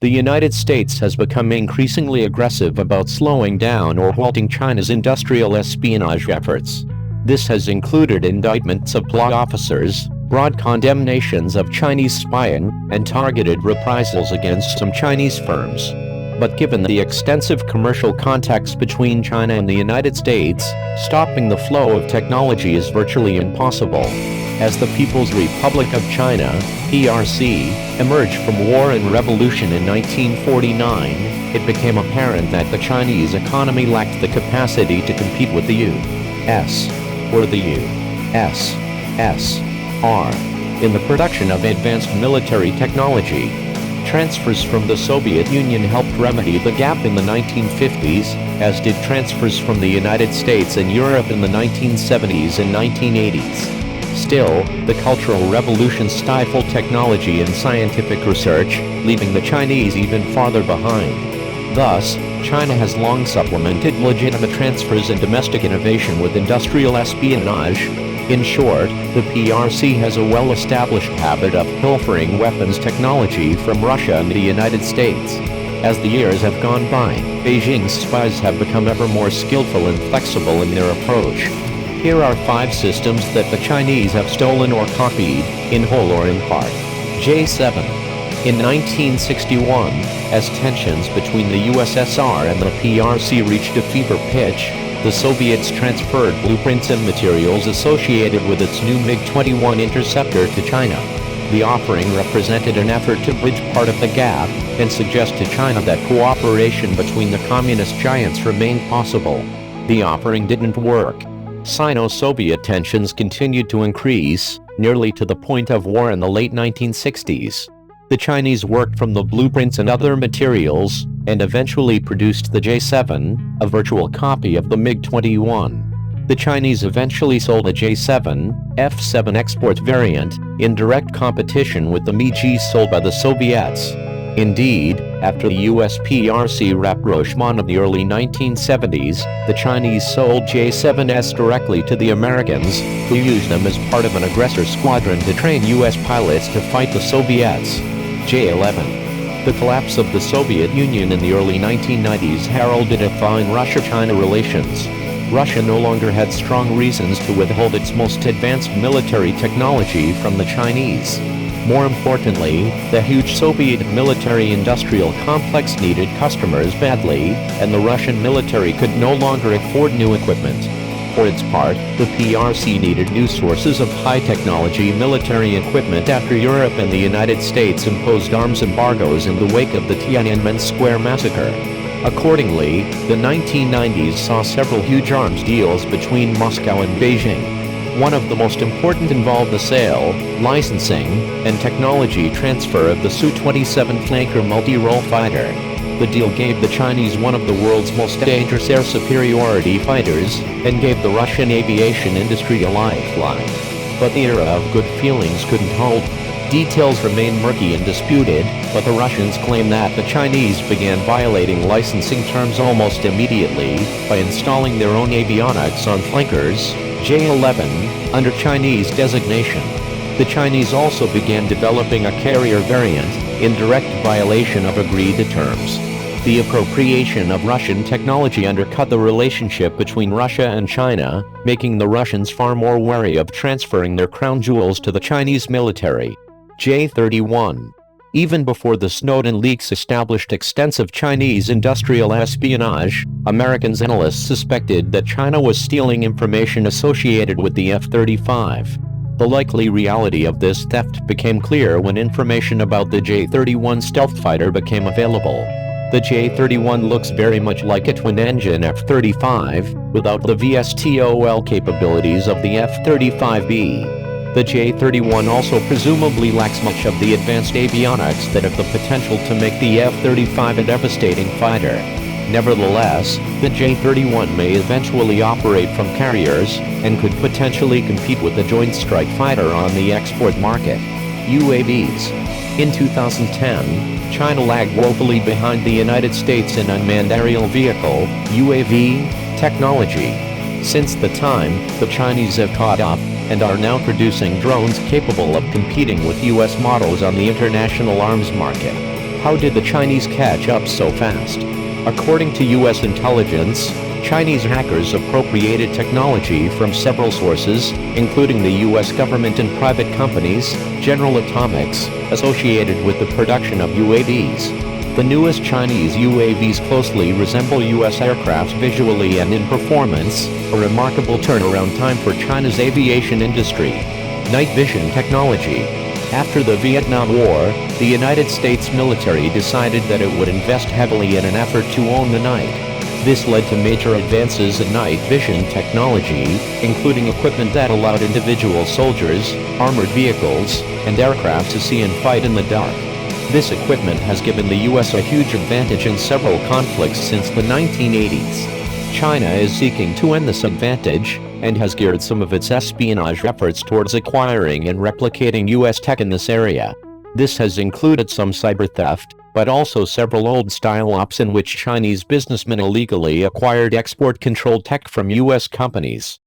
The United States has become increasingly aggressive about slowing down or halting China's industrial espionage efforts. This has included indictments of PLA officers, broad condemnations of Chinese spying, and targeted reprisals against some Chinese firms. But given the extensive commercial contacts between China and the United States, stopping the flow of technology is virtually impossible. As the People's Republic of China, PRC, emerged from war and revolution in 1949, it became apparent that the Chinese economy lacked the capacity to compete with the U.S. or the USSR in the production of advanced military technology. Transfers from the Soviet Union helped remedy the gap in the 1950s, as did transfers from the United States and Europe in the 1970s and 1980s. Still, the Cultural Revolution stifled technology and scientific research, leaving the Chinese even farther behind. Thus, China has long supplemented legitimate transfers and domestic innovation with industrial espionage. In short, the PRC has a well-established habit of pilfering weapons technology from Russia and the United States. As the years have gone by, Beijing's spies have become ever more skillful and flexible in their approach. Here are 5 systems that the Chinese have stolen or copied, in whole or in part. J7. In 1961, as tensions between the USSR and the PRC reached a fever pitch, the Soviets transferred blueprints and materials associated with its new MiG-21 interceptor to China. The offering represented an effort to bridge part of the gap and suggest to China that cooperation between the communist giants remained possible. The offering didn't work. Sino-Soviet tensions continued to increase, nearly to the point of war in the late 1960s. The Chinese worked from the blueprints and other materials, and eventually produced the J7, a virtual copy of the MiG-21. The Chinese eventually sold a J7, F7 export variant, in direct competition with the MiGs sold by the Soviets. Indeed, after the US PRC rapprochement of the early 1970s, the Chinese sold J7s directly to the Americans, who used them as part of an aggressor squadron to train US pilots to fight the Soviets. J11. The collapse of the Soviet Union in the early 1990s heralded a thaw in Russia-China relations. Russia no longer had strong reasons to withhold its most advanced military technology from the Chinese. More importantly, the huge Soviet military-industrial complex needed customers badly, and the Russian military could no longer afford new equipment. For its part, the PRC needed new sources of high-technology military equipment after Europe and the United States imposed arms embargoes in the wake of the Tiananmen Square massacre. Accordingly, the 1990s saw several huge arms deals between Moscow and Beijing. One of the most important involved the sale, licensing, and technology transfer of the Su-27 flanker multi-role fighter. The deal gave the Chinese one of the world's most dangerous air superiority fighters, and gave the Russian aviation industry a lifeline. But the era of good feelings couldn't hold. Details remain murky and disputed, but the Russians claim that the Chinese began violating licensing terms almost immediately by installing their own avionics on flankers, J11, under Chinese designation. The Chinese also began developing a carrier variant, in direct violation of agreed terms. The appropriation of Russian technology undercut the relationship between Russia and China, making the Russians far more wary of transferring their crown jewels to the Chinese military. J31. Even before the Snowden leaks established extensive Chinese industrial espionage, American analysts suspected that China was stealing information associated with the F-35. The likely reality of this theft became clear when information about the J-31 stealth fighter became available. The J-31 looks very much like a twin-engine F-35, without the VSTOL capabilities of the F-35B. The J-31 also presumably lacks much of the advanced avionics that have the potential to make the F-35 a devastating fighter. Nevertheless, the J-31 may eventually operate from carriers, and could potentially compete with the Joint Strike Fighter on the export market. UAVs. In 2010, China lagged woefully behind the United States in unmanned aerial vehicle, UAV, technology. Since the time, the Chinese have caught up, and are now producing drones capable of competing with U.S. models on the international arms market. How did the Chinese catch up so fast? According to U.S. intelligence, Chinese hackers appropriated technology from several sources, including the U.S. government and private companies, General Atomics, associated with the production of UAVs. The newest Chinese UAVs closely resemble U.S. aircraft visually and in performance, a remarkable turnaround time for China's aviation industry. Night vision technology. After the Vietnam War, the United States military decided that it would invest heavily in an effort to own the night. This led to major advances in night vision technology, including equipment that allowed individual soldiers, armored vehicles, and aircraft to see and fight in the dark. This equipment has given the U.S. a huge advantage in several conflicts since the 1980s. China is seeking to end this advantage, and has geared some of its espionage efforts towards acquiring and replicating U.S. tech in this area. This has included some cyber theft, but also several old-style ops in which Chinese businessmen illegally acquired export-controlled tech from U.S. companies.